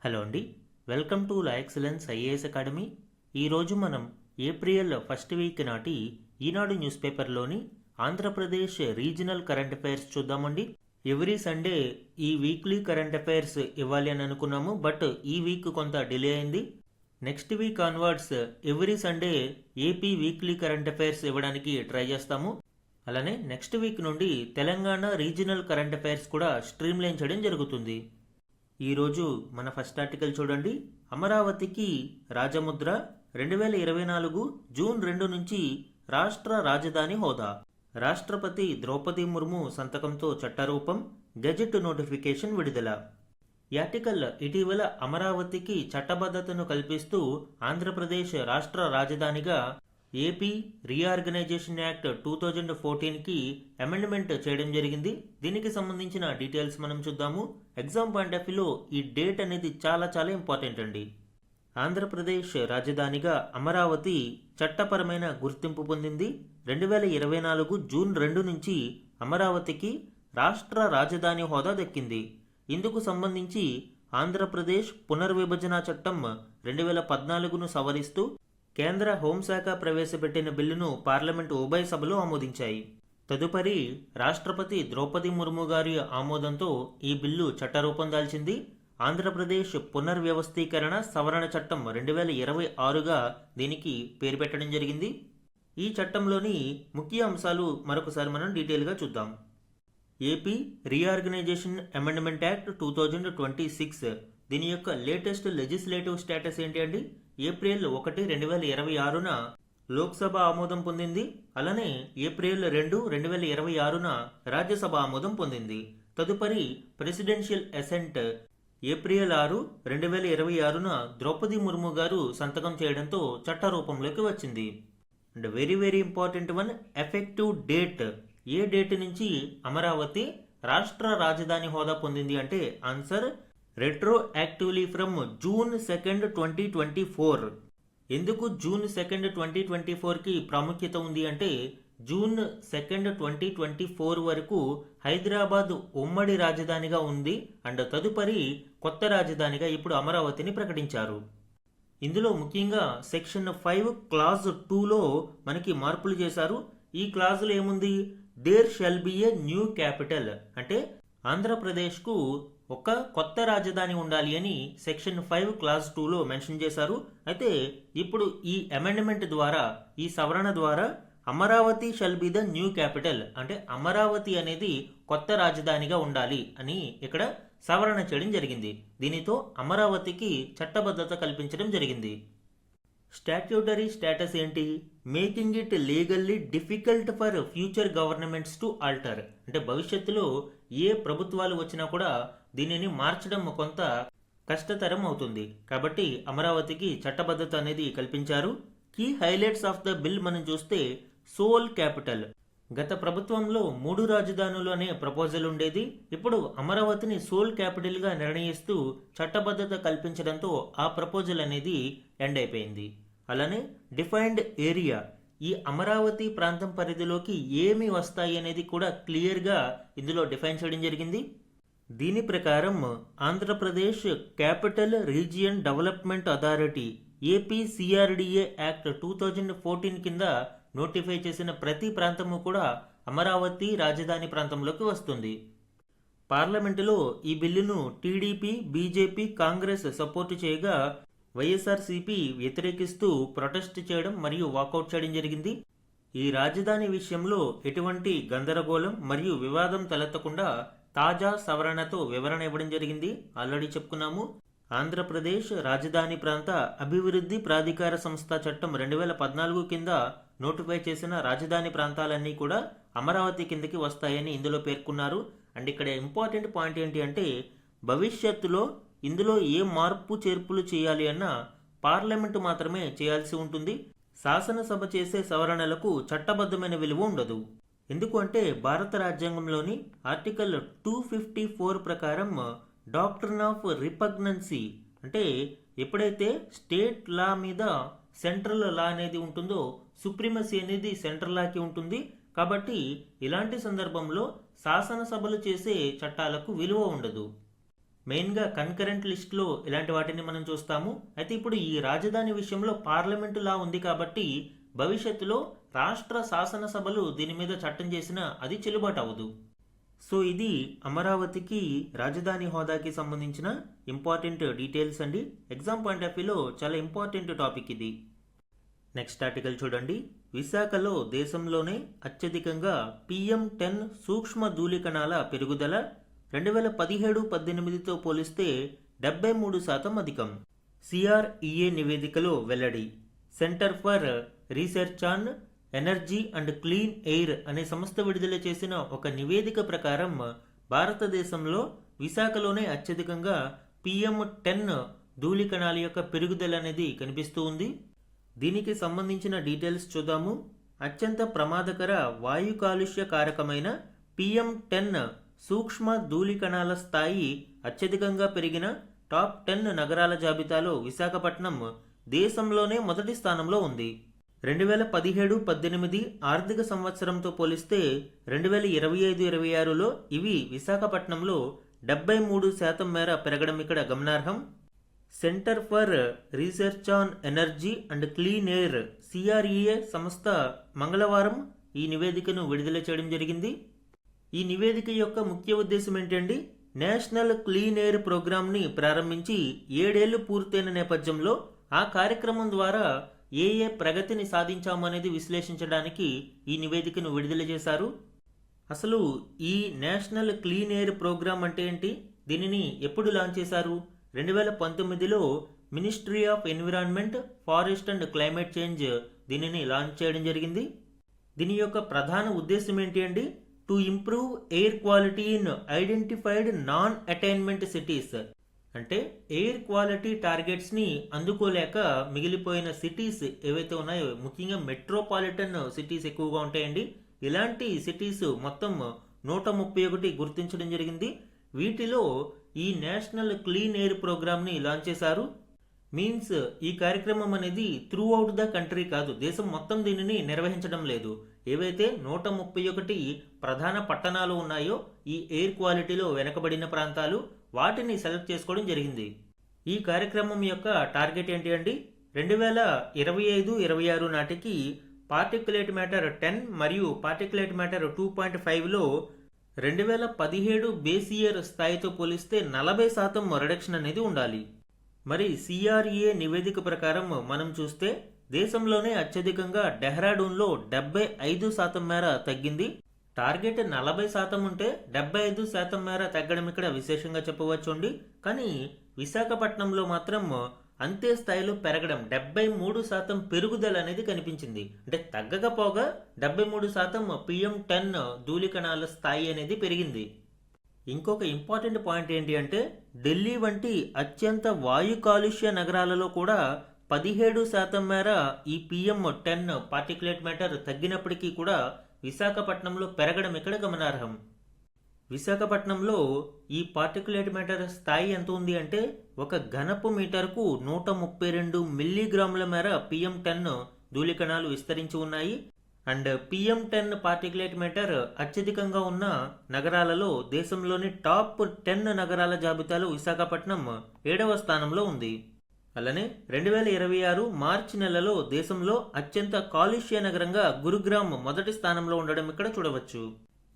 Hello అండి. Welcome to la excellence IAS academy. ఈరోజు మనం ఏప్రిల్ ఫస్ట్ వీక్ నాటి ఈనాడు న్యూస్ పేపర్లోని ఆంధ్రప్రదేశ్ రీజనల్ కరెంట్ అఫైర్స్ చూద్దామండి. ఎవ్రీ సండే ఈ వీక్లీ కరెంట్ అఫైర్స్ ఇవ్వాలి అని అనుకున్నాము, బట్ ఈ వీక్ కొంత డిలే అయింది. Next week onwards every Sunday AP weekly current affairs ఇవ్వడానికి ట్రై చేస్తాము. అలానే నెక్స్ట్ వీక్ నుండి తెలంగాణ రీజనల్ కరెంట్ అఫైర్స్ కూడా స్ట్రీమ్లైన్ చేయడం జరుగుతుంది. ఈరోజు మన ఫస్ట్ ఆర్టికల్ చూడండి. అమరావతికి రాజముద్ర 2024 జూన్ 2 నుంచి రాష్ట్ర రాజధాని హోదా. రాష్ట్రపతి ద్రౌపది ముర్ము సంతకంతో చట్టరూపం, గెజెట్ నోటిఫికేషన్ విడుదల. ఈ ఆర్టికల్ ఇటీవల అమరావతికి చట్టబద్ధతను కల్పిస్తూ ఆంధ్రప్రదేశ్ రాష్ట్ర రాజధానిగా ఏపీ రీఆర్గనైజేషన్ యాక్ట్ 2014కి అమెండ్మెంట్ చేయడం జరిగింది. దీనికి సంబంధించిన డీటెయిల్స్ మనం చూద్దాము. ఎగ్జామ్ పాయింట్ ఆఫ్ వ్యూలో ఈ డేట్ అనేది చాలా ఇంపార్టెంట్ అండి. ఆంధ్రప్రదేశ్ రాజధానిగా అమరావతి చట్టపరమైన గుర్తింపు పొందింది. 2024 జూన్ 2 నుంచి అమరావతికి రాష్ట్ర రాజధాని హోదా దక్కింది. ఇందుకు సంబంధించి ఆంధ్రప్రదేశ్ పునర్విభజన చట్టం 2014ను సవరిస్తూ కేంద్ర హోంశాఖ ప్రవేశపెట్టిన బిల్లును పార్లమెంటు ఉభయ సభలు ఆమోదించాయి. తదుపరి రాష్ట్రపతి ద్రౌపది ముర్ము గారి ఆమోదంతో ఈ బిల్లు చట్టరూపం దాల్చింది. ఆంధ్రప్రదేశ్ పునర్వ్యవస్థీకరణ సవరణ చట్టం 2026గా దీనికి పేరు పెట్టడం జరిగింది. ఈ చట్టంలోని ముఖ్య అంశాలు మరొకసారి మనం డీటెయిల్గా చూద్దాం. ఏపీ రీఆర్గనైజేషన్ అమెండ్మెంట్ యాక్ట్ 2026 దీని యొక్క లేటెస్ట్ లెజిస్లేటివ్ స్టేటస్ ఏంటి అండి? ఏప్రిల్ 1, 2026న లోక్సభ ఆమోదం పొందింది. అలానే ఏప్రిల్ 2, 2026న రాజ్యసభ ఆమోదం పొందింది. తదుపరి ప్రెసిడెన్షియల్ అసెంట్ ఏప్రిల్ 6, 2026న ద్రౌపది ముర్ము గారు సంతకం చేయడంతో చట్ట రూపంలోకి వచ్చింది. And very important one, effective date. ఏ డేట్ నుంచి అమరావతి రాష్ట్ర రాజధాని హోదా పొందింది అంటే answer retroactively from June 2, 2024. ఎందుకు జూన్ 2, 2024కి ప్రాముఖ్యత ఉంది అంటే జూన్ 2, 2024 వరకు హైదరాబాద్ ఉమ్మడి రాజధానిగా ఉంది. అండ్ తదుపరి కొత్త రాజధానిగా ఇప్పుడు అమరావతిని ప్రకటించారు. ఇందులో ముఖ్యంగా సెక్షన్ 5 క్లాజ్ 2లో మనకి మార్పులు చేశారు. ఈ క్లాజులో ఏముంది? There shall be a new capital, అంటే ఆంధ్రప్రదేశ్కు ఒక కొత్త రాజధాని ఉండాలి అని సెక్షన్ 5 క్లాజ్ 2లో మెన్షన్ చేశారు. అయితే ఇప్పుడు ఈ అమెండ్మెంట్ ద్వారా, ఈ సవరణ ద్వారా Amaravati shall be the new capital, అంటే అమరావతి అనేది కొత్త రాజధానిగా ఉండాలి అని ఇక్కడ సవరణ చేయడం జరిగింది. దీనితో అమరావతికి చట్టబద్ధత కల్పించడం జరిగింది. స్టాట్యూటరీ స్టేటస్ ఏంటి? Making it legally difficult for future governments to alter, అంటే భవిష్యత్తులో ఏ ప్రభుత్వాలు వచ్చినా కూడా దీనిని మార్చడం కొంత కష్టతరం అవుతుంది. కాబట్టి అమరావతికి చట్టబద్ధత అనేది కల్పించారు. Key highlights of the bill మనం చూస్తే సోల్ క్యాపిటల్. గత ప్రభుత్వంలో 3 రాజధానులు అనే ప్రపోజల్ ఉండేది. ఇప్పుడు అమరావతిని సోల్ క్యాపిటల్గా నిర్ణయిస్తూ చట్టబద్ధత కల్పించడంతో ఆ ప్రపోజల్ అనేది ఎండ్ అయిపోయింది. అలానే డిఫైన్డ్ ఏరియా, ఈ అమరావతి ప్రాంతం పరిధిలోకి ఏమి వస్తాయి అనేది కూడా క్లియర్గా ఇందులో డిఫైన్ చేయడం జరిగింది. దీని ప్రకారం Andhra Pradesh capital region development authority APCRDA act 2014 కింద నోటిఫై చేసిన ప్రతి ప్రాంతము కూడా అమరావతి రాజధాని ప్రాంతంలోకి వస్తుంది. పార్లమెంటులో ఈ బిల్లును టీడీపీ, బీజేపీ, కాంగ్రెస్ సపోర్టు చేయగా వైఎస్ఆర్సీపీ వ్యతిరేకిస్తూ ప్రొటెస్ట్ చేయడం మరియు వాకౌట్ చేయడం జరిగింది. ఈ రాజధాని విషయంలో ఎటువంటి గందరగోళం మరియు వివాదం తలెత్తకుండా తాజా సవరణతో వివరణ ఇవ్వడం జరిగింది. ఆల్రెడీ చెప్పుకున్నాము. ఆంధ్రప్రదేశ్ రాజధాని ప్రాంత అభివృద్ధి ప్రాధికార సంస్థ చట్టం 2014 కింద నోటిఫై చేసిన రాజధాని ప్రాంతాలన్నీ కూడా అమరావతి కిందకి వస్తాయని ఇందులో పేర్కొన్నారు. అండ్ ఇక్కడ ఇంపార్టెంట్ పాయింట్ ఏంటి అంటే భవిష్యత్తులో ఇందులో ఏ మార్పు చేర్పులు చేయాలి అన్నా పార్లమెంటు మాత్రమే చేయాల్సి ఉంటుంది. శాసనసభ చేసే సవరణలకు చట్టబద్ధమైన విలువ ఉండదు. ఎందుకు అంటే భారత రాజ్యాంగంలోని ఆర్టికల్ 254 ప్రకారం డాక్ట్రిన్ ఆఫ్ రిపగ్నెన్సీ, అంటే ఎప్పుడైతే స్టేట్ లా మీద సెంట్రల్ లా అనేది ఉంటుందో సుప్రీమసీ అనేది సెంట్రల్ లాకి ఉంటుంది. కాబట్టి ఇలాంటి సందర్భంలో శాసనసభలు చేసే చట్టాలకు విలువ ఉండదు. మెయిన్గా కన్కరెంట్ లిస్ట్లో ఇలాంటి వాటిని మనం చూస్తాము. అయితే ఇప్పుడు ఈ రాజధాని విషయంలో పార్లమెంటు లా ఉంది కాబట్టి భవిష్యత్తులో రాష్ట్ర శాసనసభలు దీని మీద చట్టం చేసినా అది చెల్లుబాటు అవ్వదు. సో ఇది అమరావతికి రాజధాని హోదాకి సంబంధించిన ఇంపార్టెంట్ డీటెయిల్స్ అండి. ఎగ్జామ్ పాయింట్ ఆఫ్ వ్యూలో చాలా ఇంపార్టెంట్ టాపిక్ ఇది. నెక్స్ట్ ఆర్టికల్ చూడండి. విశాఖలో దేశంలోనే అత్యధికంగా PM10 సూక్ష్మ ధూళికణాల పెరుగుదల 2017-18తో పోలిస్తే 73% అధికం. CREA నివేదికలో వెల్లడి. Centre for research on energy and clean air అనే సంస్థ విడుదల చేసిన ఒక నివేదిక ప్రకారం భారతదేశంలో విశాఖలోనే అత్యధికంగా PM10 ధూళికణాల యొక్క పెరుగుదల అనేది కనిపిస్తూ ఉంది. దీనికి సంబంధించిన డీటెయిల్స్ చూద్దాము. అత్యంత ప్రమాదకర వాయు కాలుష్య కారకమైన PM10 సూక్ష్మ ధూళికణాల స్థాయి అత్యధికంగా పెరిగిన టాప్ 10 నగరాల జాబితాలో విశాఖపట్నం దేశంలోనే మొదటి స్థానంలో ఉంది. 2017-18 ఆర్థిక సంవత్సరంతో పోలిస్తే 2025-26లో ఇవి విశాఖపట్నంలో 73% మేర పెరగడం ఇక్కడ గమనార్హం. Centre for research on energy and clean air CREA సంస్థ మంగళవారం ఈ నివేదికను విడుదల చేయడం జరిగింది. ఈ నివేదిక యొక్క ముఖ్య ఉద్దేశం ఏంటండి? నేషనల్ క్లీన్ ఎయిర్ ప్రోగ్రామ్ని ప్రారంభించి 7 ఏళ్లు పూర్తయిన నేపథ్యంలో ఆ కార్యక్రమం ద్వారా ఏ ప్రగతిని సాధించామనేది విశ్లేషించడానికి ఈ నివేదికను విడుదల చేశారు. అసలు ఈ నేషనల్ క్లీన్ ఎయిర్ ప్రోగ్రామ్ అంటే ఏంటి? దీనిని ఎప్పుడు లాంచ్ చేశారు? 2019లో ministry of environment, forest and climate change దీనిని లాంచ్ చేయడం జరిగింది. దీని యొక్క ప్రధాన ఉద్దేశం ఏంటి అండి? To improve air quality in identified non attainment cities. అంటే ఎయిర్ క్వాలిటీ టార్గెట్స్ని అందుకోలేక మిగిలిపోయిన సిటీస్ ఏవైతే ఉన్నాయో, ముఖ్యంగా మెట్రోపాలిటన్ సిటీస్ ఎక్కువగా ఉంటాయండి. ఇలాంటి సిటీస్ మొత్తం 131 గుర్తించడం జరిగింది. వీటిలో ఈ నేషనల్ క్లీన్ ఎయిర్ ప్రోగ్రామ్ని లాంచ్ చేశారు. మీన్స్ ఈ కార్యక్రమం అనేది త్రూ అవుట్ ద కంట్రీ కాదు, దేశం మొత్తం దీనిని నిర్వహించడం లేదు. ఏవైతే 131 ప్రధాన పట్టణాలు ఉన్నాయో ఈ ఎయిర్ క్వాలిటీలో వెనకబడిన ప్రాంతాలు, వాటిని సెలెక్ట్ చేసుకోవడం జరిగింది. ఈ కార్యక్రమం యొక్క టార్గెట్ ఏంటి అండి? 2025-26 నాటికి పార్టిక్యులేట్ మ్యాటర్ 10 మరియు పార్టిక్యులేట్ మ్యాటర్ 2.5లో 2017 బేస్ ఇయర్ స్థాయితో పోలిస్తే 40% రిడక్షన్ అనేది ఉండాలి. మరి CREA నివేదిక ప్రకారం మనం చూస్తే దేశంలోనే అత్యధికంగా డెహ్రాడూన్లో 75% మేర తగ్గింది. టార్గెట్ 40% ఉంటే 75% మేర తగ్గడం ఇక్కడ విశేషంగా చెప్పవచ్చు అండి. కానీ విశాఖపట్నంలో మాత్రం అంతే స్థాయిలో పెరగడం, 73% పెరుగుదల అనేది కనిపించింది. అంటే తగ్గకపోగా 73% PM10 ధూళికణాల స్థాయి అనేది పెరిగింది. ఇంకొక ఇంపార్టెంట్ పాయింట్ ఏంటి అంటే, ఢిల్లీ వంటి అత్యంత వాయు కాలుష్య నగరాలలో కూడా 17% మేర ఈ PM10 పార్టిక్యులేట్ మ్యాటర్ తగ్గినప్పటికీ కూడా విశాఖపట్నంలో పెరగడం ఇక్కడ గమనార్హం. విశాఖపట్నంలో ఈ పార్టిక్యులేట్ మ్యాటర్ స్థాయి ఎంత ఉంది అంటే, ఒక ఘనపు మీటర్కు 132 మిల్లీగ్రాముల మేర PM10 ధూళికణాలు విస్తరించి ఉన్నాయి. అండ్ PM10 పార్టిక్యులేట్ మ్యాటర్ అత్యధికంగా ఉన్న నగరాలలో దేశంలోని టాప్ 10 నగరాల జాబితాలో విశాఖపట్నం 7వ స్థానంలో ఉంది. అలానే 2026 మార్చి నెలలో దేశంలో అత్యంత కాలుష్య నగరంగా గురుగ్రామ్ మొదటి స్థానంలో ఉండడం ఇక్కడ చూడవచ్చు.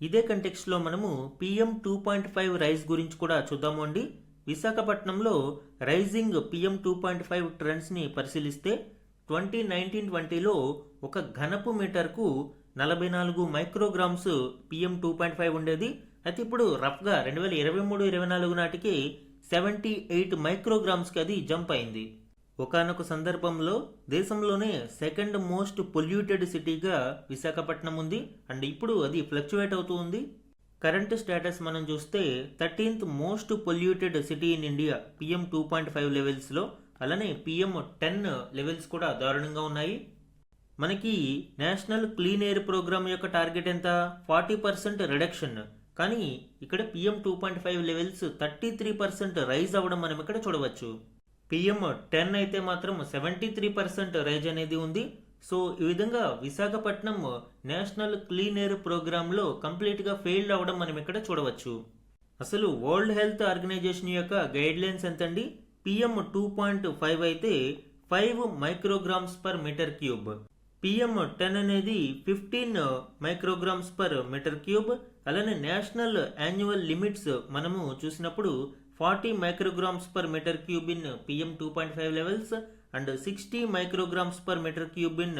ఇదే కంటెక్స్ట్లో మనము PM2.5 రైజ్ గురించి కూడా చూద్దాము అండి. విశాఖపట్నంలో రైజింగ్ PM2.5 ట్రెండ్స్ని పరిశీలిస్తే 2019-20లో ఒక ఘనపు మీటర్కు 44 మైక్రోగ్రామ్స్ PM2.5 ఉండేది. అయితే ఇప్పుడు రఫ్గా 2023-24 నాటికి 78 మైక్రోగ్రామ్స్కి అది జంప్ అయింది. ఒకానొక సందర్భంలో దేశంలోనే సెకండ్ మోస్ట్ పొల్యూటెడ్ సిటీగా విశాఖపట్నం ఉంది. అండ్ ఇప్పుడు అది ఫ్లక్చువేట్ అవుతూ ఉంది. కరెంట్ స్టేటస్ మనం చూస్తే 13th most polluted city in India PM2.5 లెవెల్స్లో. అలానే PM10 లెవెల్స్ కూడా దారుణంగా ఉన్నాయి. మనకి నేషనల్ క్లీన్ ఎయిర్ ప్రోగ్రామ్ యొక్క టార్గెట్ ఎంత? 40% రిడక్షన్. కానీ ఇక్కడ PM2.5 లెవెల్స్ 33% రైజ్ అవ్వడం మనం ఇక్కడ చూడవచ్చు. PM10 అయితే మాత్రం 73% రైజ్ అనేది ఉంది. సో ఈ విధంగా విశాఖపట్నం నేషనల్ క్లీన్ ఎయిర్ ప్రోగ్రాంలో కంప్లీట్గా ఫెయిల్డ్ అవ్వడం మనం ఇక్కడ చూడవచ్చు. అసలు వరల్డ్ హెల్త్ ఆర్గనైజేషన్ యొక్క గైడ్ లైన్స్ ఎంతండి? పిఎం 2.5 అయితే 5 micrograms per metre cube. PM 10 అనేది 15 మైక్రోగ్రామ్స్ పర్ మీటర్ క్యూబ్. అలానే నేషనల్ యాన్యువల్ లిమిట్స్ మనము చూసినప్పుడు 40 micrograms per metre cube in PM 2.5 levels and 60 micrograms per metre cube in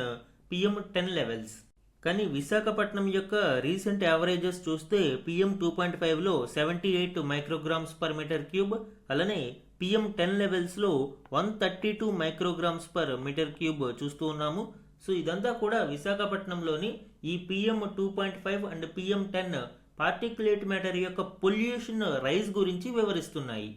PM 10 levels. కానీ విశాఖపట్నం యొక్క రీసెంట్ యావరేజెస్ చూస్తే పిఎం 2.5లో 78 micrograms per metre cube, అలానే PM 10 లెవెల్స్లో 132 మైక్రోగ్రామ్స్ పర్ మీటర్ క్యూబ్ చూస్తూ ఉన్నాము. సో ఇదంతా కూడా విశాఖపట్నంలోని ఈ PM 2.5 and PM 10 particulate matter యొక్క పొల్యూషన్ రైజ్ గురించి వివరిస్తున్నాయి.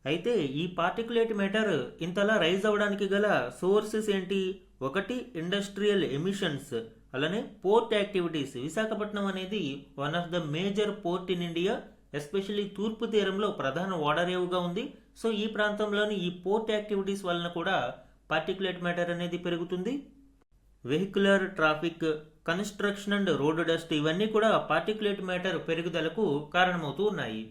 అయితే ఈ పార్టిక్యులేట్ మ్యాటర్ ఇంతలా రైజ్ అవ్వడానికి గల సోర్సెస్ ఏంటి? ఒకటి ఇండస్ట్రియల్ ఎమిషన్స్, అలానే పోర్ట్ యాక్టివిటీస్. విశాఖపట్నం అనేది one of the major port in India, especially తూర్పు తీరంలో ప్రధాన ఓడరేవుగా ఉంది. సో ఈ ప్రాంతంలోని ఈ పోర్ట్ యాక్టివిటీస్ వలన కూడా పార్టిక్యులేట్ మ్యాటర్ అనేది పెరుగుతుంది. Vehicular traffic, construction and road dust ఇవన్నీ కూడా పార్టిక్యులేట్ మ్యాటర్ పెరుగుదలకు కారణమవుతూ ఉన్నాయి.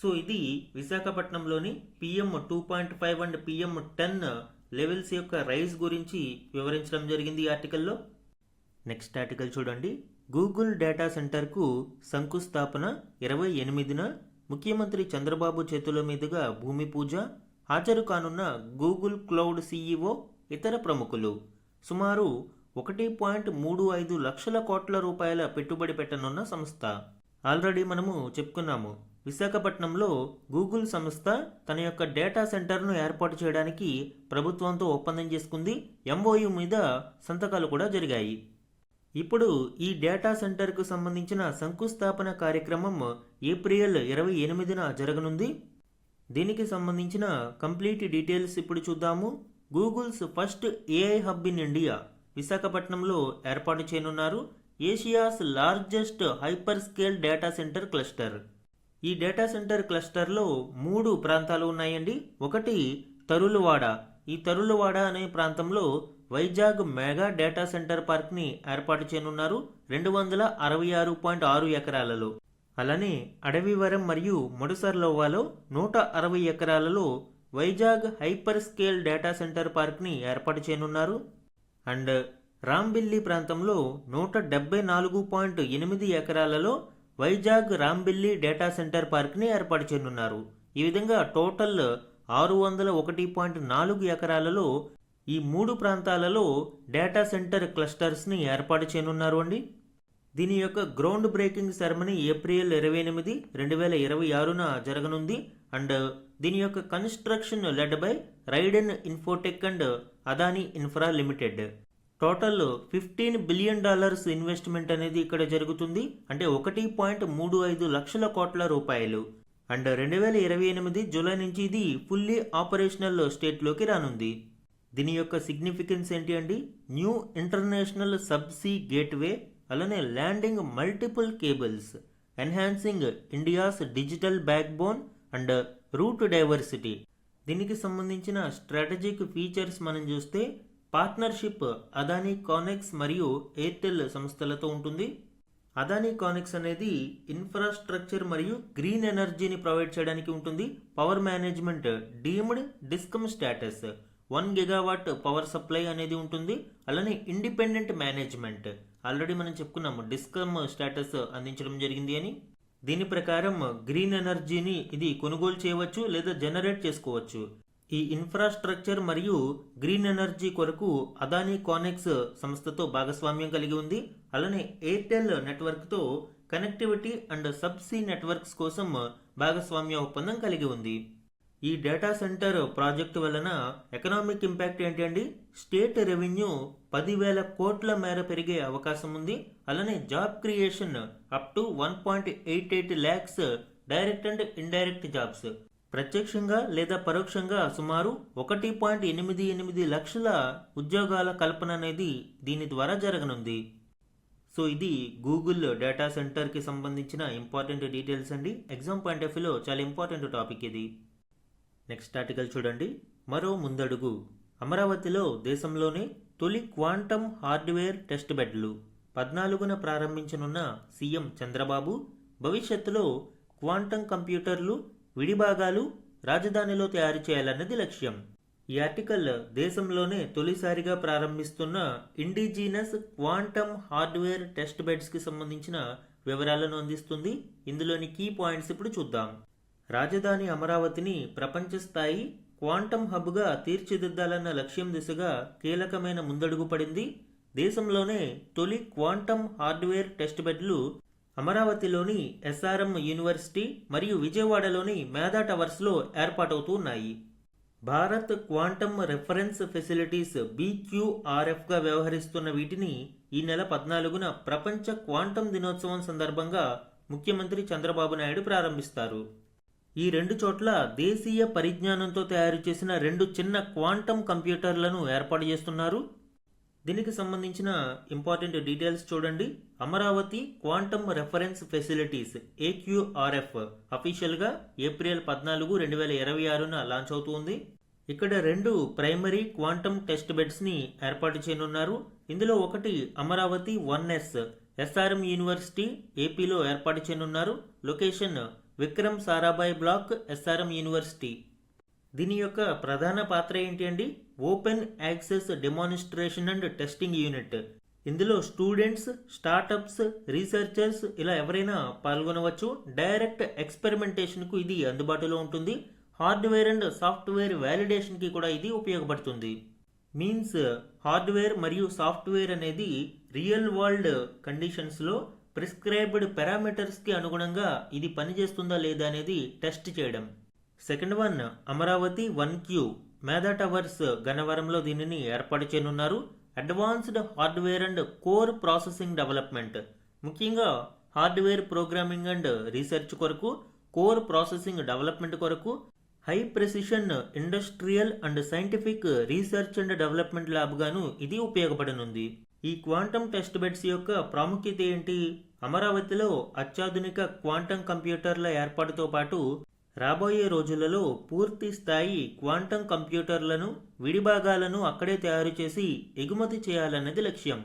సో ఇది విశాఖపట్నంలోని పిఎం 2.5 అండ్ పిఎం 10 లెవెల్స్ యొక్క రైజ్ గురించి వివరించడం జరిగింది ఈ ఆర్టికల్లో. నెక్స్ట్ ఆర్టికల్ చూడండి. గూగుల్ డేటా సెంటర్కు శంకుస్థాపన 28న ముఖ్యమంత్రి చంద్రబాబు చేతుల మీదుగా భూమి పూజ. హాజరు కానున్న గూగుల్ క్లౌడ్ సీఈఓ, ఇతర ప్రముఖులు. సుమారు 1.35 లక్షల కోట్ల రూపాయల పెట్టుబడి పెట్టనున్న సంస్థ. ఆల్రెడీ మనము చెప్పుకున్నాము, విశాఖపట్నంలో గూగుల్ సంస్థ తన యొక్క డేటా సెంటర్ను ఏర్పాటు చేయడానికి ప్రభుత్వంతో ఒప్పందం చేసుకుంది. ఎంఓయు మీద సంతకాలు కూడా జరిగాయి. ఇప్పుడు ఈ డేటా సెంటర్కు సంబంధించిన శంకుస్థాపన కార్యక్రమం ఏప్రిల్ 28న జరగనుంది. దీనికి సంబంధించిన కంప్లీట్ డీటెయిల్స్ ఇప్పుడు చూద్దాము. Google's first AI hub in India విశాఖపట్నంలో ఏర్పాటు చేయనున్నారు. Asia's largest hyper scale data centre cluster. ఈ డేటా సెంటర్ క్లస్టర్లో 3 ప్రాంతాలు ఉన్నాయండి. ఒకటి తరులవాడ. ఈ తరులవాడ అనే ప్రాంతంలో వైజాగ్ మెగా డేటా సెంటర్ పార్క్ని ఏర్పాటు చేయనున్నారు 266.6 ఎకరాలలో. అలానే అడవివరం మరియు ముడసర్లోవాలో 160 ఎకరాలలో Vizag hyper scale data centre పార్క్ని ఏర్పాటు చేయనున్నారు. అండ్ రాంబిల్లి ప్రాంతంలో 174.8 ఎకరాలలో వైజాగ్ రాంబిల్లి డేటా సెంటర్ పార్క్ని ఏర్పాటు చేయనున్నారు. ఈ విధంగా టోటల్ 601.4 ఎకరాలలో ఈ 3 ప్రాంతాలలో డేటా సెంటర్ క్లస్టర్స్ని ఏర్పాటు చేయనున్నారు అండి. దీని యొక్క గ్రౌండ్ బ్రేకింగ్ సెరమనీ ఏప్రిల్ 28, 2026న జరగనుంది. అండ్ దీని యొక్క construction led by Raiden Infotech and Adani infra limited. Total $15 billion investment అనేది ఇక్కడ జరుగుతుంది. అంటే 1.35 లక్షల కోట్ల రూపాయలు. అండ్ 2028 జూలై నుంచి ఇది ఫుల్లీ ఆపరేషనల్ స్టేట్లోకి రానుంది. దీని యొక్క సిగ్నిఫికెన్స్ ఏంటి అండి? న్యూ ఇంటర్నేషనల్ సబ్సీ గేట్వే, అలానే landing multiple cables, enhancing India's digital backbone and route diversity. దీనికి సంబంధించిన స్ట్రాటజిక్ ఫీచర్స్ మనం చూస్తే పార్ట్నర్షిప్ అదానీ కానెక్స్ మరియు ఎయిర్టెల్ సంస్థలతో ఉంటుంది. అదానీ కానెక్స్ అనేది ఇన్ఫ్రాస్ట్రక్చర్ మరియు గ్రీన్ ఎనర్జీని ప్రొవైడ్ చేయడానికి ఉంటుంది. Power management deemed discom status 1 gigawatt power supply అనేది ఉంటుంది. అలానే ఇండిపెండెంట్ మేనేజ్మెంట్, ఆల్రెడీ మనం చెప్పుకున్నాము డిస్కమ్ స్టేటస్ అందించడం జరిగింది అని. దీని ప్రకారం గ్రీన్ ఎనర్జీని ఇది కొనుగోలు చేయవచ్చు లేదా జనరేట్ చేసుకోవచ్చు. ఈ ఇన్ఫ్రాస్ట్రక్చర్ మరియు గ్రీన్ ఎనర్జీ కొరకు అదానీ కానెక్స్ సంస్థతో భాగస్వామ్యం కలిగి ఉంది. అలానే ఎయిర్టెల్ నెట్వర్క్తో కనెక్టివిటీ అండ్ సబ్సీ నెట్వర్క్స్ కోసం భాగస్వామ్య ఒప్పందం కలిగి ఉంది. ఈ డేటా సెంటర్ ప్రాజెక్టు వలన ఎకనామిక్ ఇంపాక్ట్ ఏంటండి? స్టేట్ రెవెన్యూ 10,000 కోట్ల మేర పెరిగే అవకాశం ఉంది. అలానే job creation up to 1.88 lakhs direct and indirect jobs. ప్రత్యక్షంగా లేదా పరోక్షంగా సుమారు 1.88 లక్షల ఉద్యోగాల కల్పన అనేది దీని ద్వారా జరగనుంది. సో ఇది గూగుల్ డేటా సెంటర్కి సంబంధించిన ఇంపార్టెంట్ డీటెయిల్స్ అండి. ఎగ్జామ్ పాయింట్ ఆఫ్ వ్యూలో చాలా ఇంపార్టెంట్ టాపిక్ ఇది. నెక్స్ట్ ఆర్టికల్ చూడండి. మరో ముందడుగు. అమరావతిలో దేశంలోనే తొలి క్వాంటమ్ హార్డ్వేర్ టెస్ట్ బెడ్లు 14న ప్రారంభించనున్న సీఎం చంద్రబాబు. భవిష్యత్తులో క్వాంటం కంప్యూటర్లు విడిభాగాలు రాజధానిలో తయారు చేయాలన్నది లక్ష్యం. ఈ ఆర్టికల్ దేశంలోనే తొలిసారిగా ప్రారంభిస్తున్న ఇండిజీనస్ క్వాంటమ్ హార్డ్వేర్ టెస్ట్ బెడ్స్కి సంబంధించిన వివరాలను అందిస్తుంది. ఇందులోని కీ పాయింట్స్ ఇప్పుడు చూద్దాం. రాజధాని అమరావతిని ప్రపంచ స్థాయి క్వాంటమ్ హబ్గా తీర్చిదిద్దాలన్న లక్ష్యం దిశగా కీలకమైన ముందడుగు పడింది. దేశంలోనే తొలి క్వాంటమ్ హార్డ్వేర్ టెస్ట్ బెడ్లు అమరావతిలోని ఎస్ఆర్ఎం యూనివర్సిటీ మరియు విజయవాడలోని మేధా టవర్స్లో ఏర్పాటవుతూ ఉన్నాయి. భారత్ క్వాంటమ్ రెఫరెన్స్ ఫెసిలిటీస్ BQRFగా వ్యవహరిస్తున్న వీటిని ఈ నెల 14న ప్రపంచ క్వాంటమ్ దినోత్సవం సందర్భంగా ముఖ్యమంత్రి చంద్రబాబు నాయుడు ప్రారంభిస్తారు. ఈ రెండు చోట్ల దేశీయ పరిజ్ఞానంతో తయారు చేసిన 2 చిన్న క్వాంటమ్ కంప్యూటర్లను ఏర్పాటు చేస్తున్నారు. దీనికి సంబంధించిన ఇంపార్టెంట్ డీటెయిల్స్ చూడండి. Amaravati quantum reference facilities AQRF అఫీషియల్గా ఏప్రిల్ 14, 2026న లాంచ్ అవుతుంది. ఇక్కడ 2 ప్రైమరీ క్వాంటమ్ టెస్ట్ బెడ్స్ని ఏర్పాటు చేయనున్నారు. ఇందులో ఒకటి అమరావతి 1S SRM యూనివర్సిటీ ఏపీలో ఏర్పాటు చేయనున్నారు. Location Vikram Sarabhai block SRM university. దీని యొక్క ప్రధాన పాత్ర ఏంటి అండి? Open access demonstration and testing unit. ఇందులో స్టూడెంట్స్, స్టార్టప్స్, రీసెర్చర్స్ ఇలా ఎవరైనా పాల్గొనవచ్చు. డైరెక్ట్ ఎక్స్పెరిమెంటేషన్కు ఇది అందుబాటులో ఉంటుంది. హార్డ్వేర్ అండ్ సాఫ్ట్వేర్ వ్యాలిడేషన్కి కూడా ఇది ఉపయోగపడుతుంది. మీన్స్ హార్డ్వేర్ మరియు సాఫ్ట్వేర్ అనేది రియల్ వరల్డ్ కండిషన్స్లో ప్రిస్క్రైబ్డ్ పారామీటర్స్కి అనుగుణంగా ఇది పనిచేస్తుందా లేదా అనేది టెస్ట్ చేయడం. సెకండ్ వన్ అమరావతి 1Q మేధా టవర్స్ గన్నవరంలో దీనిని ఏర్పాటు చేయనున్నారు. Advanced hardware and core processing development, ముఖ్యంగా హార్డ్వేర్ ప్రోగ్రామింగ్ అండ్ రీసెర్చ్ కొరకు, కోర్ ప్రాసెసింగ్ డెవలప్మెంట్ కొరకు high precision industrial and scientific research and development lab గాను ఇది ఉపయోగపడనుంది. ఈ క్వాంటమ్ టెస్ట్ బెడ్స్ యొక్క ప్రాముఖ్యత ఏంటి? అమరావతిలో అత్యాధునిక క్వాంటమ్ కంప్యూటర్ల ఏర్పాటుతో పాటు రాబోయే రోజులలో పూర్తి స్థాయి క్వాంటమ్ కంప్యూటర్లను విడిభాగాలను అక్కడే తయారు చేసి ఎగుమతి చేయాలన్నది లక్ష్యం.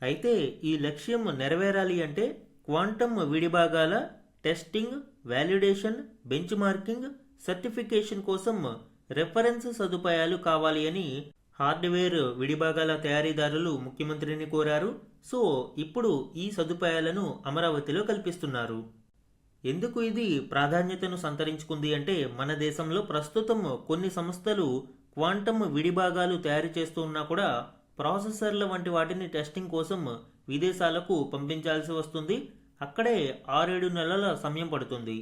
అయితే ఈ లక్ష్యం నెరవేరాలి అంటే క్వాంటమ్ విడిభాగాల testing, validation, benchmarking, certification కోసం రెఫరెన్స్ సదుపాయాలు కావాలి అని హార్డ్వేర్ విడిభాగాల తయారీదారులు ముఖ్యమంత్రిని కోరారు. సో ఇప్పుడు ఈ సదుపాయాలను అమరావతిలో కల్పిస్తున్నారు. ఎందుకు ఇది ప్రాధాన్యతను సంతరించుకుంది అంటే మన దేశంలో ప్రస్తుతం కొన్ని సంస్థలు క్వాంటమ్ విడిభాగాలు తయారు చేస్తూ ఉన్నా కూడా ప్రాసెసర్ల వంటి వాటిని టెస్టింగ్ కోసం విదేశాలకు పంపించాల్సి వస్తుంది. అక్కడే 6-7 నెలల సమయం పడుతుంది.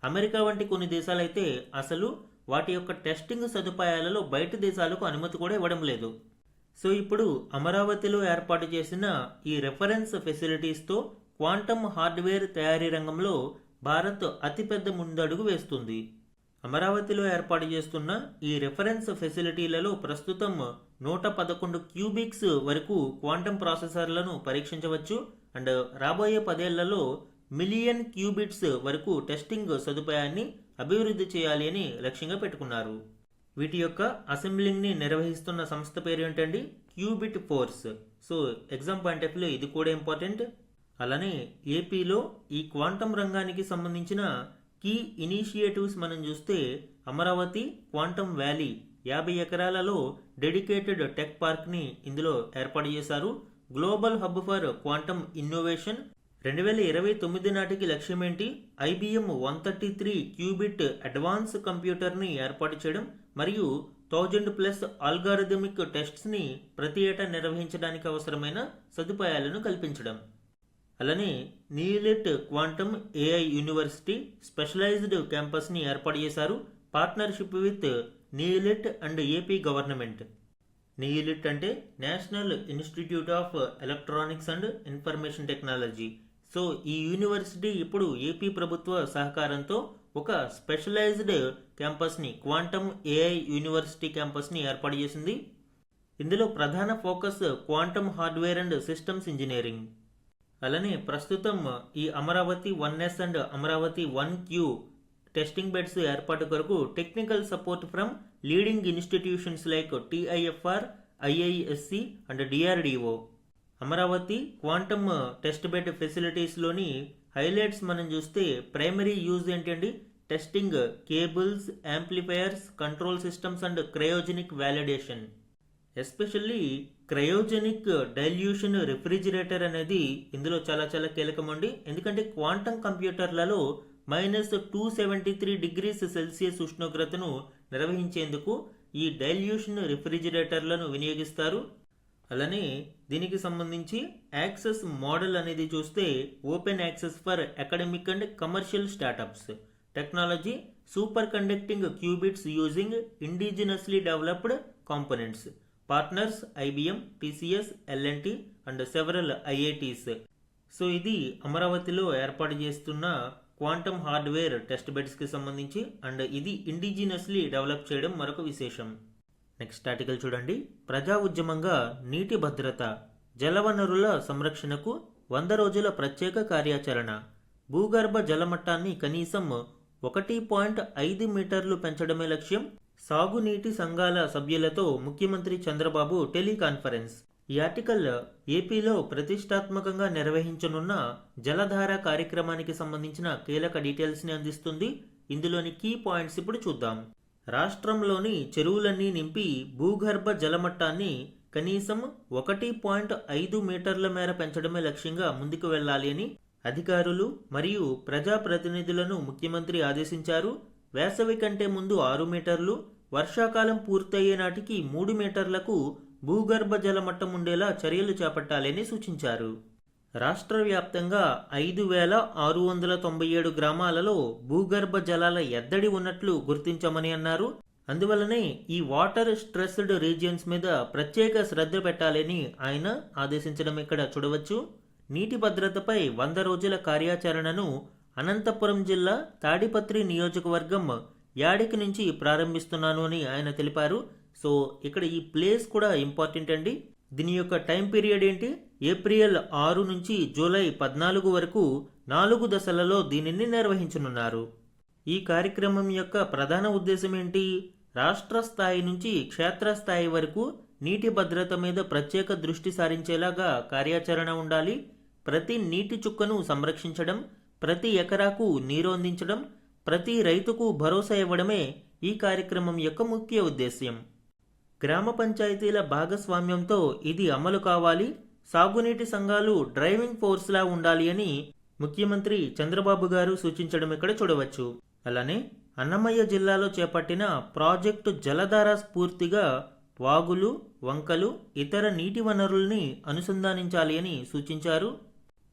అమెరికా వంటి కొన్ని దేశాలైతే అసలు వాటి యొక్క టెస్టింగ్ సదుపాయాలలో బయట దేశాలకు అనుమతి కూడా ఇవ్వడం లేదు. సో ఇప్పుడు అమరావతిలో ఏర్పాటు చేసిన ఈ రెఫరెన్స్ ఫెసిలిటీస్తో క్వాంటమ్ హార్డ్వేర్ తయారీ రంగంలో భారత్ అతిపెద్ద ముందడుగు వేస్తుంది. అమరావతిలో ఏర్పాటు చేస్తున్న ఈ రెఫరెన్స్ ఫెసిలిటీలలో ప్రస్తుతం 111 క్యూబిక్స్ వరకు క్వాంటమ్ ప్రాసెసర్లను పరీక్షించవచ్చు. అండ్ రాబోయే 10 ఏళ్లలో మిలియన్ క్యూబిట్స్ వరకు టెస్టింగ్ సదుపాయాన్ని అభివృద్ధి చేయాలి అని లక్ష్యంగా పెట్టుకున్నారు. వీటి యొక్క అసెంబ్లింగ్ని నిర్వహిస్తున్న సంస్థ పేరు ఏంటండి? Qubit force. So exam point of view ఇది కూడా ఇంపార్టెంట్. అలానే ఏపీలో ఈ క్వాంటమ్ రంగానికి సంబంధించిన కీ ఇనిషియేటివ్స్ మనం చూస్తే అమరావతి క్వాంటమ్ వ్యాలీ 50 ఎకరాలలో డెడికేటెడ్ టెక్ పార్క్ని ఇందులో ఏర్పాటు చేశారు. Global hub for quantum innovation 2029 నాటికి లక్ష్యం ఏంటి? IBM 133 క్యూబిట్ అడ్వాన్స్ కంప్యూటర్ని ఏర్పాటు చేయడం మరియు 1000+ ఆల్గారిథమిక్ టెస్ట్స్ని ప్రతి ఏటా నిర్వహించడానికి అవసరమైన సదుపాయాలను కల్పించడం. అలానే NIELIT quantum AI university specialised క్యాంపస్ని ఏర్పాటు చేశారు. Partnership with NIELIT and AP government. NIELIT అంటే national institute of electronics and information technology. So ఈ యూనివర్సిటీ ఇప్పుడు ఏపీ ప్రభుత్వ సహకారంతో ఒక స్పెషలైజ్డ్ క్యాంపస్ని క్వాంటమ్ AI యూనివర్సిటీ క్యాంపస్ని ఏర్పాటు చేసింది. ఇందులో ప్రధాన focus quantum hardware and systems engineering. అలానే ప్రస్తుతం ఈ Amaravati 1S and Amaravati 1Q testing beds ఏర్పాటు కొరకు technical support from leading institutions like TIFR, IISc and DRDO. Amaravati quantum test bed ఫెసిలిటీస్లోని హైలైట్స్ మనం చూస్తే ప్రైమరీ యూజ్ ఏంటండి, testing cables, amplifiers, control systems and cryogenic validation. Especially cryogenic dilution refrigerator అనేది ఇందులో చాలా చాలా కీలకమండి. ఎందుకంటే క్వాంటం కంప్యూటర్లలో -273 ° ఉష్ణోగ్రతను నిర్వహించేందుకు ఈ డైల్యూషన్ రిఫ్రిజిరేటర్లను వినియోగిస్తారు. అలానే దీనికి సంబంధించి యాక్సెస్ మోడల్ అనేది చూస్తే open access for academic and commercial startups, technology, super conducting qubits using indigenously developed components, partners IBM, TCS, L&T and several IITs. సో ఇది అమరావతిలో ఏర్పాటు చేస్తున్న క్వాంటమ్ హార్డ్వేర్ టెస్ట్ బెడ్స్కి సంబంధించి, అండ్ ఇది ఇండిజినస్లీ డెవలప్ చేయడం మరొక విశేషం. నెక్స్ట్ ఆర్టికల్ చూడండి. ప్రజా ఉద్యమంగా నీటి భద్రత, జలవనరుల సంరక్షణకు 100 రోజుల ప్రత్యేక కార్యాచరణ, భూగర్భ జలమట్టాన్ని కనీసం 1.5 మీటర్లు పెంచడమే లక్ష్యం, సాగునీటి సంఘాల సభ్యులతో ముఖ్యమంత్రి చంద్రబాబు టెలికాన్ఫరెన్స్. ఈ ఆర్టికల్ ఏపీలో ప్రతిష్టాత్మకంగా నిర్వహించనున్న జలధార కార్యక్రమానికి సంబంధించిన కీలక డీటెయిల్స్ని అందిస్తుంది. ఇందులోని కీ పాయింట్స్ ఇప్పుడు చూద్దాం. రాష్ట్రంలోని చెరువులన్నీ నింపి భూగర్భ జలమట్టాన్ని కనీసం 1.5 మీటర్ల మేర పెంచడమే లక్ష్యంగా ముందుకు వెళ్లాలి అని అధికారులు మరియు ప్రజాప్రతినిధులను ముఖ్యమంత్రి ఆదేశించారు. వేసవి కంటే ముందు 6 మీటర్లు, వర్షాకాలం పూర్తయ్యే నాటికి 3 మీటర్లకు భూగర్భ జలమట్టం ఉండేలా చర్యలు చేపట్టాలని సూచించారు. రాష్ట్ర వ్యాప్తంగా 5,697 గ్రామాలలో భూగర్భ జలాల ఎద్దడి ఉన్నట్లు గుర్తించామని అన్నారు. అందువల్లనే ఈ వాటర్ స్ట్రెస్డ్ రీజియన్స్ మీద ప్రత్యేక శ్రద్ధ పెట్టాలని ఆయన ఆదేశించడం ఇక్కడ చూడవచ్చు. నీటి భద్రతపై 100 రోజుల కార్యాచరణను అనంతపురం జిల్లా తాడిపత్రి నియోజకవర్గం యాడికి నుంచి ప్రారంభిస్తున్నాను అని ఆయన తెలిపారు. సో ఇక్కడ ఈ ప్లేస్ కూడా ఇంపార్టెంట్ అండి. దీని యొక్క టైం పీరియడ్ ఏంటి, ఏప్రిల్ 6 నుంచి జూలై 14 వరకు 4 దశలలో దీనిని నిర్వహించనున్నారు. ఈ కార్యక్రమం యొక్క ప్రధాన ఉద్దేశం ఏంటి, రాష్ట్ర స్థాయి నుంచి క్షేత్రస్థాయి వరకు నీటి భద్రత మీద ప్రత్యేక దృష్టి సారించేలాగా కార్యాచరణ ఉండాలి. ప్రతి నీటి చుక్కను సంరక్షించడం, ప్రతి ఎకరాకు నీరు అందించడం, ప్రతి రైతుకు భరోసా ఇవ్వడమే ఈ కార్యక్రమం యొక్క ముఖ్య ఉద్దేశ్యం. గ్రామ పంచాయతీల భాగస్వామ్యంతో ఇది అమలు కావాలి. సాగునీటి సంఘాలు డ్రైవింగ్ ఫోర్స్లా ఉండాలి అని ముఖ్యమంత్రి చంద్రబాబు గారు సూచించడం ఇక్కడ చూడవచ్చు. అలానే అన్నమయ్య జిల్లాలో చేపట్టిన ప్రాజెక్టు జలధార స్ఫూర్తిగా వాగులు, వంకలు, ఇతర నీటి వనరుల్ని అనుసంధానించాలి అని సూచించారు.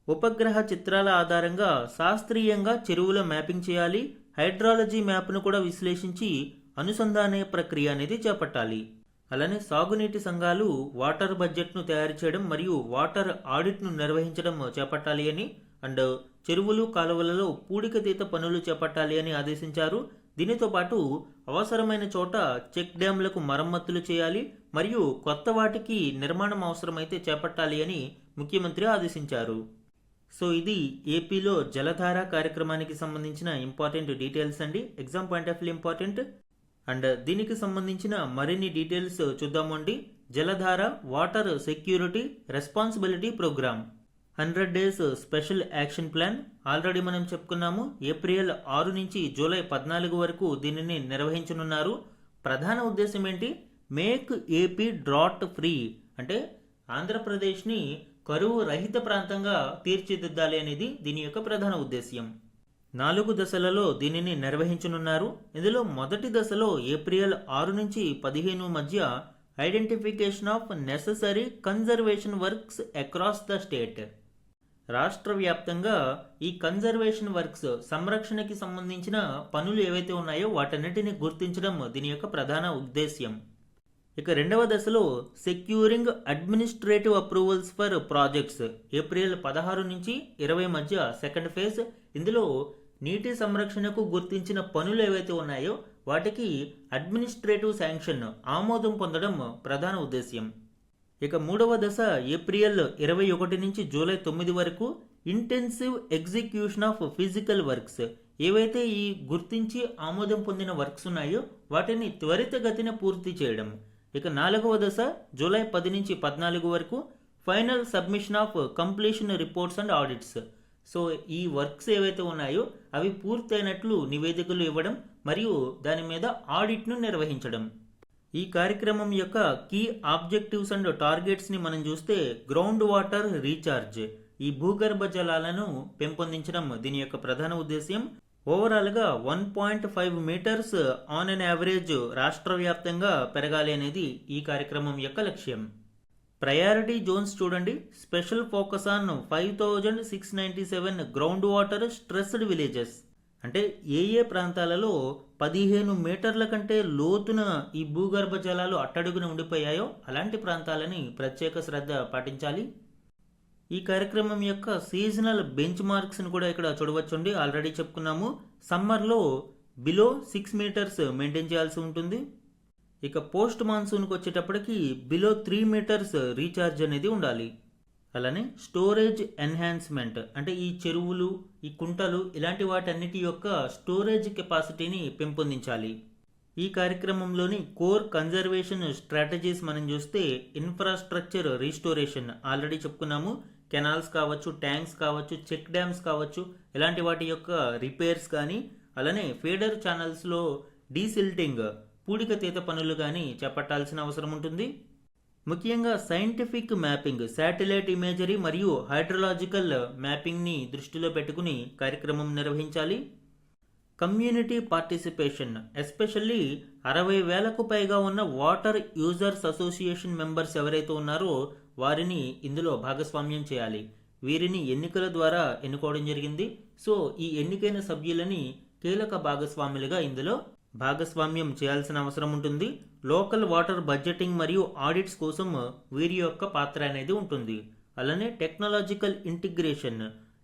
ఉపగ్రహ చిత్రాల ఆధారంగా శాస్త్రీయంగా చెరువుల మ్యాపింగ్ చేయాలి. హైడ్రాలజీ మ్యాప్ను కూడా విశ్లేషించి అనుసంధానే ప్రక్రియ అనేది చేపట్టాలి. అలానే సాగునీటి సంఘాలు వాటర్ బడ్జెట్ను తయారు చేయడం మరియు వాటర్ ఆడిట్ను నిర్వహించడం చేపట్టాలి అని, అండ్ చెరువులు, కాలువలలో పూడికతీత పనులు చేపట్టాలి అని ఆదేశించారు. దీనితో పాటు అవసరమైన చోట చెక్ డ్యాంలకు మరమ్మతులు చేయాలి మరియు కొత్త వాటికి నిర్మాణం అవసరమైతే చేపట్టాలి అని ముఖ్యమంత్రి ఆదేశించారు. సో ఇది ఏపీలో జలధార కార్యక్రమానికి సంబంధించిన ఇంపార్టెంట్ డీటెయిల్స్ అండి. Exam point of view important. And దీనికి సంబంధించిన మరిన్ని డీటెయిల్స్ చూద్దామండి. Jaladhara water security responsibility programme 100 days special action plan already మనం చెప్పుకున్నాము. ఏప్రిల్ 6 నుంచి జూలై 14 వరకు దీనిని నిర్వహించనున్నారు. ప్రధాన ఉద్దేశం ఏంటి, మేక్ ఏపీ డ్రాట్ ఫ్రీ, అంటే ఆంధ్రప్రదేశ్ని కరువు రహిత ప్రాంతంగా తీర్చిదిద్దాలి అనేది దీని యొక్క ప్రధాన ఉద్దేశ్యం. 4 దశలలో దీనిని నిర్వహించనున్నారు. ఇందులో మొదటి దశలో ఏప్రిల్ 6 నుంచి 15 మధ్య identification of necessary conservation works across the state. రాష్ట్ర వ్యాప్తంగా ఈ కన్జర్వేషన్ వర్క్స్, సంరక్షణకి సంబంధించిన పనులు ఏవైతే ఉన్నాయో వాటన్నిటిని గుర్తించడం దీని యొక్క ప్రధాన ఉద్దేశ్యం. ఇక రెండవ దశలో securing administrative approvals for projects, April 16 నుంచి 20 మధ్య సెకండ్ ఫేజ్. ఇందులో నీటి సంరక్షణకు గుర్తించిన పనులు ఏవైతే ఉన్నాయో వాటికి అడ్మినిస్ట్రేటివ్ శాంక్షన్, ఆమోదం పొందడం ప్రధాన ఉద్దేశ్యం. ఇక మూడవ దశ ఏప్రిల్ 21 నుంచి జూలై 9 వరకు intensive execution of physical works, ఏవైతే ఈ గుర్తించి ఆమోదం పొందిన వర్క్స్ ఉన్నాయో వాటిని త్వరితగతిన పూర్తి చేయడం. ఇక 4వ దశ జూలై 10 నుంచి 14 వరకు final submission of completion reports and audits, so ఈ వర్క్స్ ఏవైతే ఉన్నాయో అవి పూర్తయినట్లు నివేదికలు ఇవ్వడం మరియు దాని మీద ఆడిట్ను నిర్వహించడం. ఈ కార్యక్రమం యొక్క కీ ఆబ్జెక్టివ్స్ అండ్ టార్గెట్స్ని మనం చూస్తే గ్రౌండ్ వాటర్ రీఛార్జ్, ఈ భూగర్భ జలాలను పెంపొందించడం దీని యొక్క ప్రధాన ఉద్దేశ్యం. ఓవరాల్గా 1.5 మీటర్స్ ఆన్ అన్ యావరేజ్ రాష్ట్ర వ్యాప్తంగా పెరగాలి అనేది ఈ కార్యక్రమం యొక్క లక్ష్యం. ప్రయారిటీ జోన్స్ చూడండి, special focus on 5697 ground water stressed villages. అంటే ఏ ప్రాంతాలలో 15 మీటర్ల కంటే లోతున ఈ భూగర్భ జలాలు అట్టడుగున ఉండిపోయాయో అలాంటి ప్రాంతాలని ప్రత్యేక శ్రద్ధ పాటించాలి. ఈ కార్యక్రమం యొక్క సీజనల్ బెంచ్ మార్క్స్ని కూడా ఇక్కడ చూడవచ్చండి. ఆల్రెడీ చెప్పుకున్నాము, సమ్మర్లో బిలో 6 మీటర్స్ మెయింటైన్ చేయాల్సి ఉంటుంది. ఇక పోస్ట్ మాన్సూన్కి వచ్చేటప్పటికి బిలో 3 మీటర్స్ రీఛార్జ్ అనేది ఉండాలి. అలానే స్టోరేజ్ ఎన్హాన్స్మెంట్, అంటే ఈ చెరువులు, ఈ కుంటలు ఇలాంటి వాటన్నిటి యొక్క స్టోరేజ్ కెపాసిటీని పెంపొందించాలి. ఈ కార్యక్రమంలోని కోర్ కన్జర్వేషన్ స్ట్రాటజీస్ మనం చూస్తే ఇన్ఫ్రాస్ట్రక్చర్ రీస్టోరేషన్ ఆల్రెడీ చెప్పుకున్నాము. కెనాల్స్ కావచ్చు, ట్యాంక్స్ కావచ్చు, చెక్ డ్యామ్స్ కావచ్చు, ఇలాంటి వాటి యొక్క రిపేర్స్ కానీ, అలానే ఫీడర్ ఛానల్స్లో డీసిల్టింగ్, పూడికతీత పనులు కానీ చేపట్టాల్సిన అవసరం ఉంటుంది. ముఖ్యంగా సైంటిఫిక్ మ్యాపింగ్, శాటిలైట్ ఇమేజరీ మరియు హైడ్రలాజికల్ మ్యాపింగ్ని దృష్టిలో పెట్టుకుని కార్యక్రమం నిర్వహించాలి. కమ్యూనిటీ పార్టిసిపేషన్, ఎస్పెషల్లీ 60,000కు పైగా ఉన్న వాటర్ యూజర్స్ అసోసియేషన్ మెంబర్స్ ఎవరైతే ఉన్నారో వారిని ఇందులో భాగస్వామ్యం చేయాలి. వీరిని ఎన్నికల ద్వారా ఎన్నుకోవడం జరిగింది. సో ఈ ఎన్నికైన సభ్యులని కీలక భాగస్వాములుగా ఇందులో భాగస్వామ్యం చేయాల్సిన అవసరం ఉంటుంది. లోకల్ వాటర్ బడ్జెటింగ్ మరియు ఆడిట్స్ కోసం వీరి యొక్క పాత్ర అనేది ఉంటుంది. అలానే technological integration,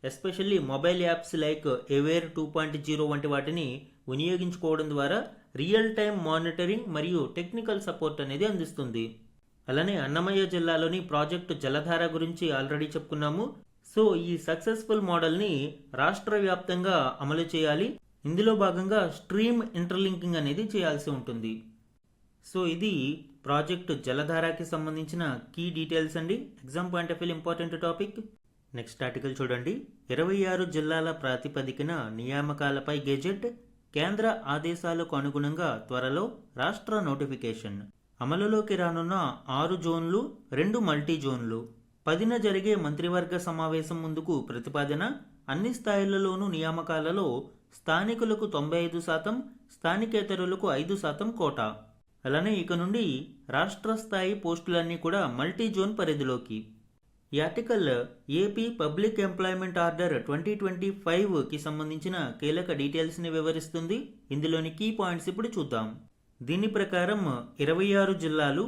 especially mobile apps like aware 2.0 వంటి వాటిని వినియోగించుకోవడం ద్వారా రియల్ టైమ్ మానిటరింగ్ మరియు టెక్నికల్ సపోర్ట్ అనేది అందిస్తుంది. అలానే అన్నమయ్య జిల్లాలోని ప్రాజెక్టు జలధార గురించి ఆల్రెడీ చెప్పుకున్నాము. సో ఈ సక్సెస్ఫుల్ మోడల్ని రాష్ట్ర వ్యాప్తంగా అమలు చేయాలి. ఇందులో భాగంగా స్ట్రీమ్ ఇంటర్లింకింగ్ అనేది చేయాల్సి ఉంటుంది. సో ఇది ప్రాజెక్టు జలధారకి సంబంధించిన కీ డీటెయిల్స్ అండి. Exam point of view important topic. Next article చూడండి, 26 జిల్లాల ప్రాతిపదికన నియామకాలపై గెజెట్, కేంద్ర ఆదేశాలకు అనుగుణంగా త్వరలో రాష్ట్ర నోటిఫికేషన్. అమలులోకి రానున్న 6 జోన్లు, 2 మల్టీ జోన్లు. 10న జరిగే మంత్రివర్గ సమావేశం ముందుకు ప్రతిపాదన. అన్ని స్థాయిలలోనూ నియామకాలలో స్థానికులకు 95%, స్థానికేతరులకు 5% కోటా. అలానే ఇక నుండి రాష్ట్ర స్థాయి పోస్టులన్నీ కూడా మల్టీ జోన్ పరిధిలోకి. ఈ article AP public employment order 2025కి సంబంధించిన కీలక డీటెయిల్స్ని వివరిస్తుంది. ఇందులోని కీ పాయింట్స్ ఇప్పుడు చూద్దాం. దీని ప్రకారం 26 జిల్లాలు,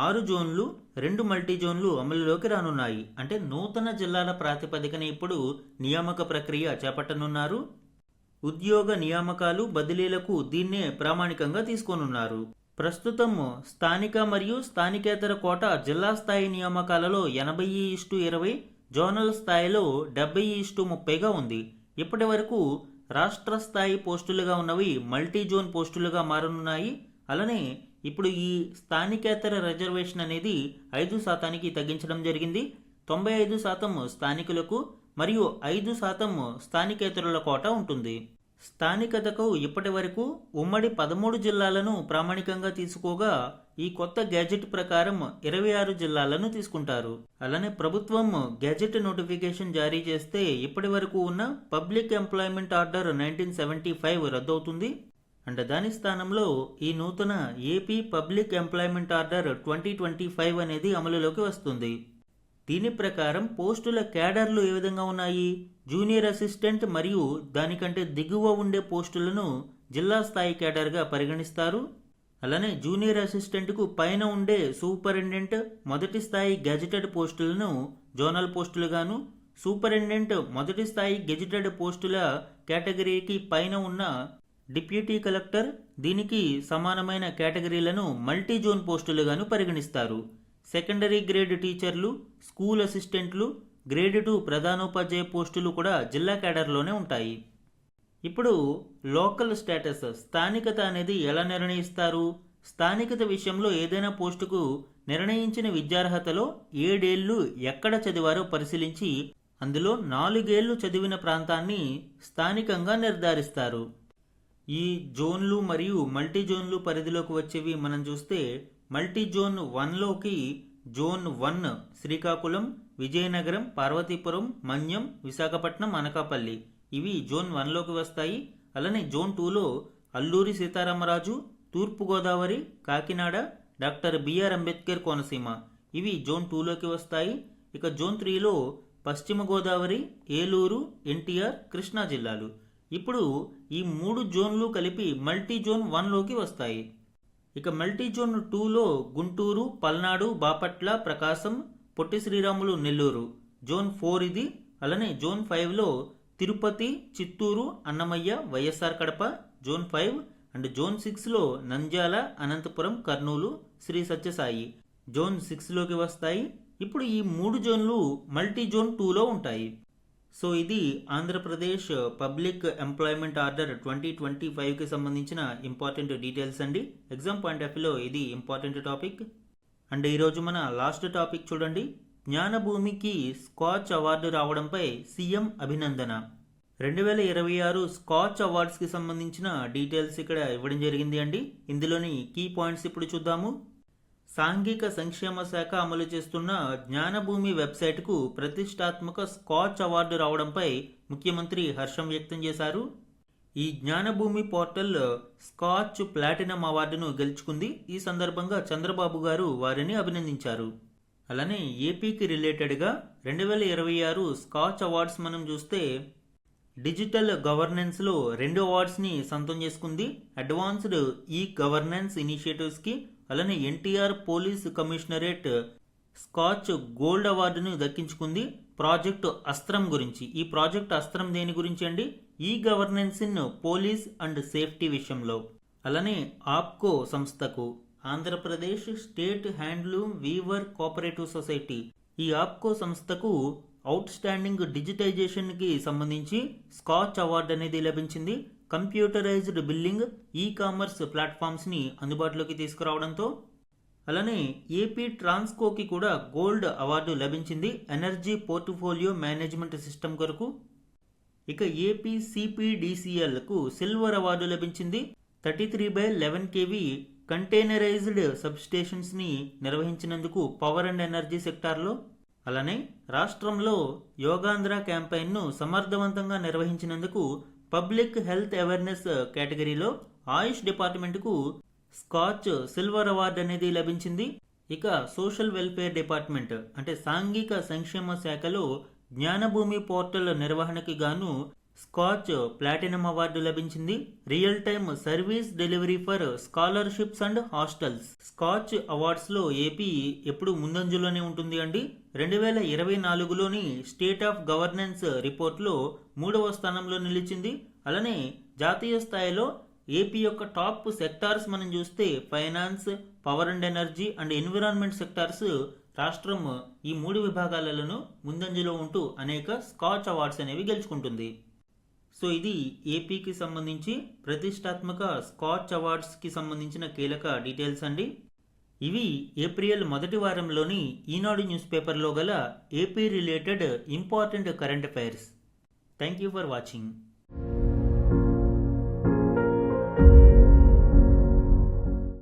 6 జోన్లు, 2 మల్టీ జోన్లు అమలులోకి రానున్నాయి. అంటే నూతన జిల్లాల ప్రాతిపదికన ఇప్పుడు నియామక ప్రక్రియ చేపట్టనున్నారు. ఉద్యోగ నియామకాలు, బదిలీలకు దీన్నే ప్రామాణికంగా తీసుకోనున్నారు. ప్రస్తుతం స్థానిక మరియు స్థానికేతర కోటా జిల్లా స్థాయి నియామకాలలో 80:20, జోనల్ స్థాయిలో 70:30గా ఉంది. ఇప్పటి వరకు రాష్ట్ర స్థాయి పోస్టులుగా ఉన్నవి మల్టీ జోన్ పోస్టులుగా మారనున్నాయి. అలానే ఇప్పుడు ఈ స్థానికేతర రిజర్వేషన్ అనేది 5%కి తగ్గించడం జరిగింది. 95% స్థానికులకు మరియు 5% స్థానికేతరుల కోటా ఉంటుంది. స్థానికతకు ఇప్పటి వరకు ఉమ్మడి 13 జిల్లాలను ప్రామాణికంగా తీసుకోగా ఈ కొత్త గ్యాజెట్ ప్రకారం 26 జిల్లాలను తీసుకుంటారు. అలానే ప్రభుత్వం గ్యాజెట్ నోటిఫికేషన్ జారీ చేస్తే ఇప్పటి వరకు ఉన్న పబ్లిక్ ఎంప్లాయ్మెంట్ ఆర్డర్ 1975 రద్దవుతుంది. అండ్ దాని స్థానంలో ఈ నూతన ఏపీ పబ్లిక్ ఎంప్లాయ్మెంట్ ఆర్డర్ 2025 అనేది అమలులోకి వస్తుంది. దీని ప్రకారం పోస్టుల క్యాడర్లు ఏ విధంగా ఉన్నాయి? జూనియర్ అసిస్టెంట్ మరియు దానికంటే దిగువ ఉండే పోస్టులను జిల్లా స్థాయి క్యాడర్గా పరిగణిస్తారు. అలానే జూనియర్ అసిస్టెంట్కు పైన ఉండే సూపరింటెండెంట్ మొదటి స్థాయి గెజిటెడ్ పోస్టులను జోనల్ పోస్టులుగాను, సూపరింటెండెంట్ మొదటి స్థాయి గెజిటెడ్ పోస్టుల కేటగిరీకి పైన ఉన్న డిప్యూటీ కలెక్టర్ దీనికి సమానమైన కేటగిరీలను మల్టీ జోన్ పోస్టులుగాను పరిగణిస్తారు. సెకండరీ గ్రేడ్ టీచర్లు, స్కూల్ అసిస్టెంట్లు, గ్రేడ్ 2 ప్రధానోపాధ్యాయ పోస్టులు కూడా జిల్లా క్యాడర్లోనే ఉంటాయి. ఇప్పుడు లోకల్ స్టేటస్, స్థానికత అనేది ఎలా నిర్ణయిస్తారు? స్థానికత విషయంలో ఏదైనా పోస్టుకు నిర్ణయించిన విద్యార్హతలో 7 ఏళ్లు ఎక్కడ చదివారో పరిశీలించి అందులో 4 ఏళ్లు చదివిన ప్రాంతాన్ని స్థానికంగా నిర్ధారిస్తారు. ఈ జోన్లు మరియు మల్టీ జోన్లు పరిధిలోకి వచ్చేవి మనం చూస్తే మల్టీ జోన్ 1లోకి జోన్ 1 శ్రీకాకుళం, విజయనగరం, పార్వతీపురం, మన్యం, విశాఖపట్నం, అనకాపల్లి ఇవి జోన్ 1లోకి వస్తాయి. అలానే జోన్ 2లో అల్లూరి సీతారామరాజు, తూర్పుగోదావరి, కాకినాడ, డాక్టర్ బిఆర్ అంబేద్కర్ కోనసీమ ఇవి జోన్ 2లోకి వస్తాయి. ఇక జోన్ 3లో పశ్చిమ గోదావరి, ఏలూరు, ఎన్టీఆర్, కృష్ణా జిల్లాలు. ఇప్పుడు ఈ 3 జోన్లు కలిపి మల్టీ జోన్ 1లోకి వస్తాయి. ఇక మల్టీ జోన్ 2లో గుంటూరు, పల్నాడు, బాపట్ల, ప్రకాశం, పొట్టి శ్రీరాములు, నెల్లూరు జోన్ 4 ఇది. అలానే జోన్ 5లో Tirupati, Chittoor, Annamayya, YSR Kadapa zone 5 and zone 6లో నంద్యాల, అనంతపురం, కర్నూలు, శ్రీ సత్యసాయి జోన్ 6లోకి వస్తాయి. ఇప్పుడు ఈ 3 జోన్లు మల్టీ జోన్ 2లో ఉంటాయి. సో ఇది ఆంధ్రప్రదేశ్ పబ్లిక్ ఎంప్లాయ్మెంట్ ఆర్డర్ 2025కి సంబంధించిన ఇంపార్టెంట్ డీటెయిల్స్ అండి. ఎగ్జామ్ పాయింట్ ఆఫ్ వ్యూలో ఇది ఇంపార్టెంట్ టాపిక్. అండ్ ఈరోజు మన లాస్ట్ టాపిక్ చూడండి. జ్ఞానభూమికి స్కాచ్ అవార్డు రావడంపై సీఎం అభినందన. 2026 స్కాచ్ అవార్డ్స్కి సంబంధించిన డీటెయిల్స్ ఇక్కడ ఇవ్వడం జరిగింది అండి. ఇందులోని కీ పాయింట్స్ ఇప్పుడు చూద్దాము. సాంఘిక సంక్షేమ శాఖ అమలు చేస్తున్న జ్ఞానభూమి వెబ్సైట్కు ప్రతిష్టాత్మక స్కాచ్ అవార్డు రావడంపై ముఖ్యమంత్రి హర్షం వ్యక్తం చేశారు. ఈ జ్ఞానభూమి పోర్టల్ స్కాచ్ ప్లాటినం అవార్డును గెలుచుకుంది. ఈ సందర్భంగా చంద్రబాబు గారు వారిని అభినందించారు. అలానే ఏపీకి రిలేటెడ్గా 2026 స్కాచ్ అవార్డ్స్ మనం చూస్తే డిజిటల్ గవర్నెన్స్లో 2 అవార్డ్స్ని సొంతం చేసుకుంది. Advanced e governance ఇనిషియేటివ్స్కి. అలానే NTR police commissionerate scotch gold అవార్డును దక్కించుకుంది ప్రాజెక్టు అస్త్రం గురించి. ఈ ప్రాజెక్ట్ అస్త్రం దేని గురించి అండి? E governance in police and safety విషయంలో. అలానే ఆప్కో సంస్థకు Andhra Pradesh state handloom Weaver cooperative society ఈ ఆప్కో సంస్థకు అవుట్ స్టాండింగ్ డిజిటైజేషన్కి సంబంధించి స్కాచ్ అవార్డు అనేది లభించింది. కంప్యూటరైజ్డ్ బిల్లింగ్, ఈ కామర్స్ ప్లాట్ఫామ్స్ని అందుబాటులోకి తీసుకురావడంతో. అలానే ఏపీ ట్రాన్స్కోకి కూడా గోల్డ్ అవార్డు లభించింది ఎనర్జీ పోర్ట్ఫోలియో మేనేజ్మెంట్ సిస్టమ్ కొరకు. ఇక ఏపీ సిపిడిసిఎల్కు సిల్వర్ అవార్డు లభించింది 33/11 kV కంటైనరైజ్డ్ సబ్స్టేషన్స్ని నిర్వహించినందుకు పవర్ అండ్ ఎనర్జీ సెక్టార్లో. అలానే రాష్ట్రంలో యోగాంధ్ర క్యాంపెయిన్ను సమర్థవంతంగా నిర్వహించినందుకు పబ్లిక్ హెల్త్ అవేర్నెస్ కేటగిరీలో ఆయుష్ డిపార్ట్మెంట్కు స్కాచ్ సిల్వర్ అవార్డు అనేది లభించింది. ఇక సోషల్ వెల్ఫేర్ డిపార్ట్మెంట్ అంటే సాంఘిక సంక్షేమ శాఖలో జ్ఞానభూమి పోర్టల్ నిర్వహణకి గాను స్కాచ్ ప్లాటినం అవార్డు లభించింది. Real time service delivery for scholarships and hostels. Skoch అవార్డ్స్లో ఏపీ ఎప్పుడు ముందంజలోనే ఉంటుంది అండి. 2024లోని స్టేట్ ఆఫ్ గవర్నెన్స్ రిపోర్ట్లో 3వ స్థానంలో నిలిచింది. అలానే జాతీయ స్థాయిలో ఏపీ యొక్క టాప్ సెక్టార్స్ మనం చూస్తే finance, power and energy and environment sectors. రాష్ట్రం ఈ 3 విభాగాలలో ముందంజలో ఉంటూ అనేక స్కాచ్ అవార్డ్స్ అనేవి గెలుచుకుంటుంది. సో ఇది ఏపీకి సంబంధించి ప్రతిష్టాత్మక స్కాచ్ అవార్డ్స్కి సంబంధించిన కీలక డీటెయిల్స్ అండి. ఇవి ఏప్రిల్ మొదటి వారంలోని ఈనాడు న్యూస్ పేపర్లో గల AP related important current affairs. Thank you for watching.